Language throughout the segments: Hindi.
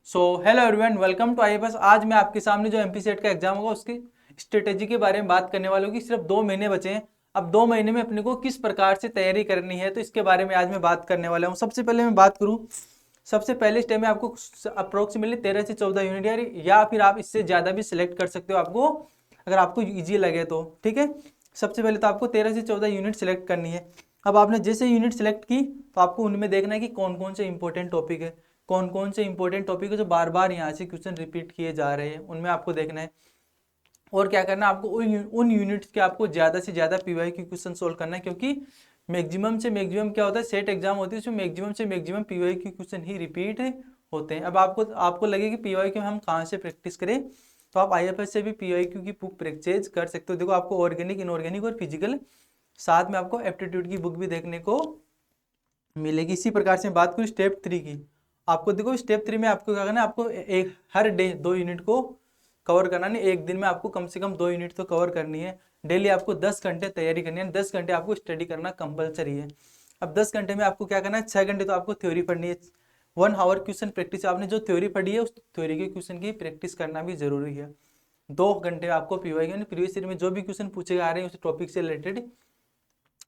So hello everyone, welcome to IFS. आज मैं आपके सामने जो एमपीसेट का एग्जाम होगा उसकी स्ट्रेटेजी के बारे में बात करने वाला हूँ कि सिर्फ 2 महीने बचे हैं। अब 2 महीने में अपने को किस प्रकार से तैयारी करनी है, तो इसके बारे में आज मैं बात करने वाला हूँ। सबसे पहले मैं बात करूँ, सबसे पहले स्टेप में आपको अप्रोक्सीमेटली 13 से 14 यूनिट या फिर आप इससे ज़्यादा भी सिलेक्ट कर सकते हो, आपको अगर आपको ईजी लगे तो। ठीक है, सबसे पहले तो आपको 13 से 14 यूनिट सेलेक्ट करनी है। अब आपने जैसे यूनिट सेलेक्ट की तो आपको उनमें देखना है कि कौन कौन से इंपॉर्टेंट टॉपिक है, कौन कौन से इंपॉर्टेंट टॉपिक है जो बार बार यहाँ से क्वेश्चन रिपीट किए जा रहे हैं, उनमें आपको देखना है। और क्या करना है, आपको उन यूनिट्स के आपको ज़्यादा से ज़्यादा पीवाई की क्वेश्चन सोल्व करना है, क्योंकि मैक्सिमम से मैक्सिमम क्या होता है, सेट एग्जाम होती है उसमें मैक्सिमम से मैक्सिमम पीवाई की क्वेश्चन ही रिपीट होते हैं। अब आपको आपको लगे कि पीवाई क्यू हम कहाँ से प्रैक्टिस करें, तो आप आईएफएस से भी पीवाई क्यू की बुक परचेज कर सकते हो। देखो, आपको ऑर्गेनिक, इनऑर्गेनिक और फिजिकल, साथ में आपको एप्टीट्यूड की बुक भी देखने को मिलेगी। इसी प्रकार से बात करूँ स्टेप 3 की, आपको देखो स्टेप 3 में आपको क्या करना है, आपको एक हर डे 2 यूनिट को कवर करना नहीं, एक दिन में आपको कम से कम 2 यूनिट तो कवर करनी है। डेली आपको 10 घंटे तैयारी करनी है, 10 घंटे आपको स्टडी करना कंपलसरी है। अब 10 घंटे में आपको क्या करना है, 6 घंटे तो आपको थ्योरी पढ़नी है। 1 आवर क्वेश्चन प्रैक्टिस, आपने जो थ्योरी पढ़ी है उस थ्योरी के क्वेश्चन की प्रैक्टिस करना भी जरूरी है। 2 घंटे आपको पीवाई यानी प्रीवियस ईयर में जो भी क्वेश्चन पूछे आ रहे हैं उस टॉपिक से रिलेटेड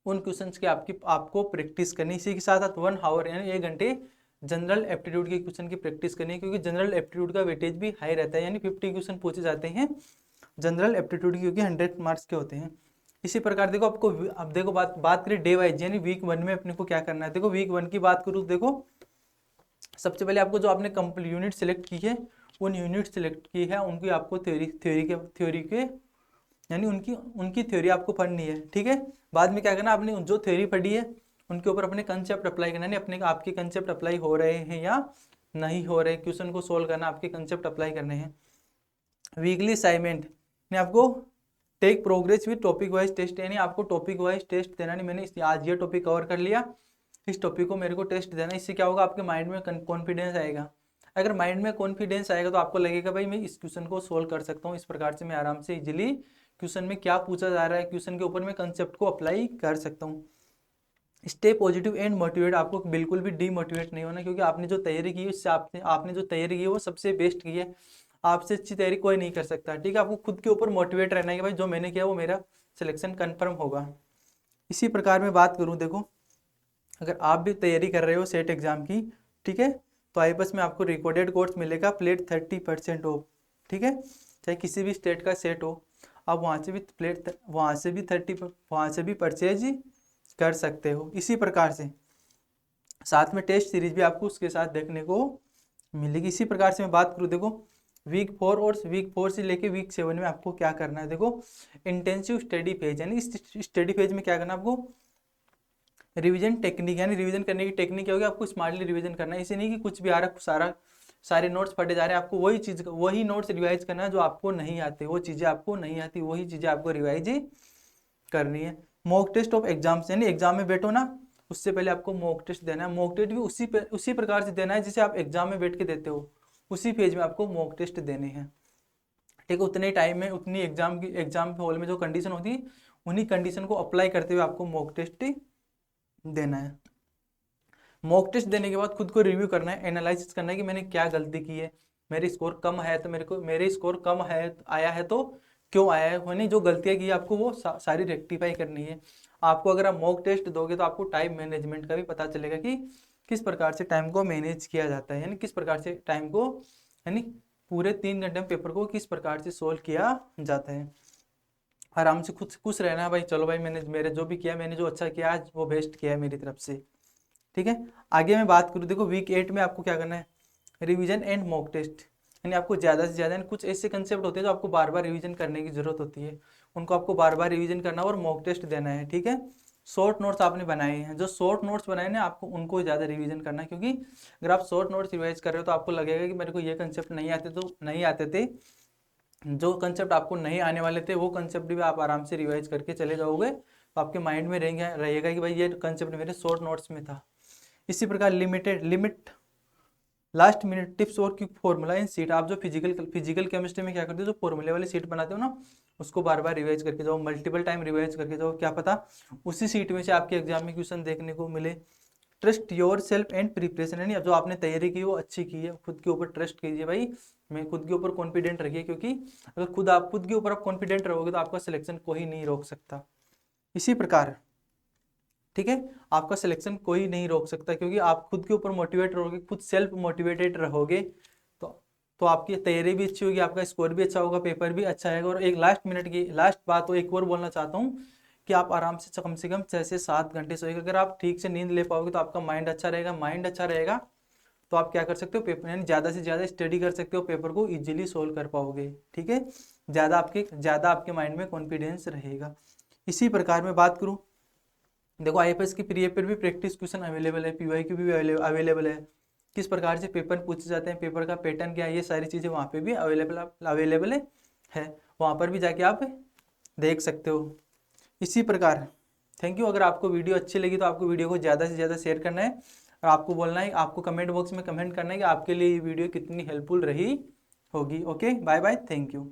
उन क्वेश्चंस की आपको प्रैक्टिस करनी। इसी के साथ साथ 1 आवर यानी 1 घंटे जनरल एप्टीट्यूड के क्वेश्चन की प्रैक्टिस करनी है, क्योंकि जनरल एप्टीट्यूड का वेटेज भी हाई रहता है, यानी 50 क्वेश्चन पूछे जाते हैं जनरल एप्टीट्यूड की, क्योंकि 100 मार्क्स के होते हैं। इसी प्रकार देखो आपको, अब देखो बात करें डे वाइज, यानी वीक 1 में अपने को क्या करना है। देखो वीक 1 की बात करूँ, देखो सबसे पहले आपको जो आपने कंप्लीट यूनिट सेलेक्ट की है, उन यूनिट सेलेक्ट की है उनकी आपको थ्योरी के यानी उनकी उनकी थ्योरी आपको पढ़नी है। ठीक है, बाद में क्या करना, आपने जो थ्योरी पढ़ी है उनके ऊपर अपने कंसेप्ट अप्लाई करना है, अपने आपके कंसेप्ट अप्लाई हो रहे हैं या नहीं हो रहे, क्वेश्चन को सोल्व करना, आपके कंसेप्ट अप्लाई करने हैं। वीकली असाइनमेंट ने आपको take progress with topic wise test, यानी आपको टॉपिक वाइज टेस्ट देना नहीं। मैंने आज ये टॉपिक कवर कर लिया, इस टॉपिक को मेरे को टेस्ट देना। इससे क्या होगा, आपके माइंड में कॉन्फिडेंस आएगा। अगर माइंड में कॉन्फिडेंस आएगा तो आपको लगेगा भाई मैं इस क्वेश्चन को सोल्व कर सकता हूँ, इस प्रकार से मैं आराम से इजीली क्वेश्चन में क्या पूछा जा रहा है क्वेश्चन के ऊपर मैं कंसेप्ट को अप्लाई कर सकता हूँ। स्टे पॉजिटिव एंड मोटिवेट, आपको बिल्कुल भी डीमोटिवेट नहीं होना, क्योंकि आपने जो तैयारी की है उससे आपने जो तैयारी की है वो सबसे बेस्ट की है। आपसे अच्छी तैयारी कोई नहीं कर सकता। ठीक है, आपको खुद के ऊपर मोटिवेट रहना है कि भाई जो मैंने किया वो मेरा सिलेक्शन कन्फर्म होगा। इसी प्रकार मैं बात करूँ, देखो अगर आप भी तैयारी कर रहे हो सेट एग्जाम की, ठीक है, तो आईएफएस में आपको रिकॉर्डेड कोर्स मिलेगा प्लेट 30% ऑफ। ठीक है, चाहे किसी भी स्टेट का सेट हो, आप वहाँ से भी परचेज कर सकते हो। इसी प्रकार से साथ में टेस्ट सीरीज भी आपको उसके साथ देखने को मिलेगी। इसी प्रकार से मैं बात करूँ, देखो वीक 4 से लेके वीक 7 में आपको क्या करना है। देखो इंटेंसिव स्टडी फेज, यानी इस स्टडी फेज में क्या करना है, आपको रिवीजन टेक्निक, यानी रिवीजन करने की टेक्निक क्या होगी, आपको स्मार्टली रिवीजन करना है। इसे नहीं कि कुछ भी आ रहा सारे नोट्स पढ़े जा रहे हैं, आपको वही नोट्स रिवाइज करना है जो आपको नहीं आते, वो चीज़ें आपको नहीं आती, वही चीज़ें आपको रिवाइज करनी है। मॉक टेस्ट ऑफ एग्जाम्स, यानी एग्जाम में बैठो ना, उससे पहले आपको मॉक टेस्ट देना है। मॉक टेस्ट भी उसी प्रकार से देना है जैसे आप एग्जाम में बैठ के देते हो, उसी पेज में आपको मॉक टेस्ट देने हैं। ठीक है, उतने टाइम में उतनी एग्जाम हॉल में जो कंडीशन होती है उन्हीं कंडीशन को अप्लाई करते हुए आपको मॉक टेस्ट देना है। मॉक टेस्ट देने के बाद खुद को रिव्यू करना है, एनालिसिस करना है कि मैंने क्या गलती की है। मेरी स्कोर कम है तो मेरे स्कोर कम है आया है तो क्यों आया है, यानी जो गलतियां की आपको वो सारी रेक्टिफाई करनी है। आपको अगर आप मॉक टेस्ट दोगे तो आपको टाइम मैनेजमेंट का भी पता चलेगा कि किस प्रकार से टाइम को मैनेज किया जाता है, यानी किस प्रकार से टाइम को, यानी पूरे 3 घंटे में पेपर को किस प्रकार से सोल्व किया जाता है। आराम से खुद खुश रहना है, भाई चलो भाई मैंने मेरे जो भी किया, मैंने जो अच्छा किया आज वो बेस्ट किया है मेरी तरफ से। ठीक है, आगे मैं बात करूँ, देखो वीक 8 में आपको क्या करना है, रिवीजन एंड मॉक टेस्ट, यानी आपको ज़्यादा से ज़्यादा, कुछ ऐसे कंसेप्ट होते हैं जो आपको बार बार रिवीजन करने की जरूरत होती है, उनको आपको बार बार रिवीजन करना और मॉक टेस्ट देना है। ठीक है, शॉर्ट नोट्स आपने बनाए हैं, जो शॉर्ट नोट्स बनाए ना आपको उनको ज़्यादा रिवीजन करना है, क्योंकि अगर आप शॉर्ट नोट्स रिवाइज कर रहे हो तो आपको लगेगा कि मेरे को ये कंसेप्ट नहीं आते थे, जो कंसेप्ट आपको नहीं आने वाले थे वो कंसेप्ट भी आप आराम से रिवाइज करके चले जाओगे, तो आपके माइंड में रहेगा कि भाई ये कंसेप्ट मेरे शॉर्ट नोट्स में था। इसी प्रकार लिमिट लास्ट मिनट टिप्स और क्विक फॉर्मूला इन सीट, आप जो फिजिकल केमिस्ट्री में क्या करते हो, जो फॉर्मूले वाली सीट बनाते हो ना, उसको बार बार रिवाइज करके जाओ, मल्टीपल टाइम रिवाइज करके जाओ, क्या पता उसी सीट में से आपके एग्जाम में क्वेश्चन देखने को मिले। Trust your self and preparation, यानी जो आपने तैयारी की वो अच्छी की है, खुद के ऊपर ट्रस्ट कीजिए भाई, मैं खुद के ऊपर कॉन्फिडेंट रखिए, क्योंकि अगर खुद के ऊपर आप कॉन्फिडेंट रहोगे तो आपका सिलेक्शन कोई नहीं रोक सकता। इसी प्रकार ठीक है, आपका सिलेक्शन कोई नहीं रोक सकता, क्योंकि आप खुद के ऊपर मोटिवेट रहोगे, खुद सेल्फ मोटिवेटेड रहोगे तो तो आपकी तैयारी भी अच्छी होगी, आपका स्कोर भी अच्छा होगा, पेपर भी अच्छा आएगा। और एक लास्ट मिनट की लास्ट बात तो एक और बोलना चाहता हूँ कि आप आराम से कम 6 से 7 घंटे सोएगा। अगर आप ठीक से नींद ले पाओगे तो आपका माइंड अच्छा रहेगा, माइंड अच्छा रहेगा तो आप क्या कर सकते हो, पेपर यानी ज़्यादा से ज़्यादा स्टडी कर सकते हो, पेपर को इजीली सोल्व कर पाओगे। ठीक है, ज़्यादा आपके माइंड में कॉन्फिडेंस रहेगा। इसी प्रकार मैं बात करूँ, देखो आईएफएस की प्री पेपर भी प्रैक्टिस क्वेश्चन अवेलेबल है, पीवाईक्यू भी अवेलेबल है, किस प्रकार से पेपर पूछे जाते हैं, पेपर का पैटर्न क्या है, ये सारी चीज़ें वहाँ पे भी अवेलेबल है, वहाँ पर भी जाके आप देख सकते हो। इसी प्रकार थैंक यू। अगर आपको वीडियो अच्छी लगी तो आपको वीडियो को ज़्यादा से ज़्यादा शेयर करना है, और आपको बोलना है, आपको कमेंट बॉक्स में कमेंट करना है कि आपके लिए ये वीडियो कितनी हेल्पफुल रही होगी। Okay, bye bye, thank you.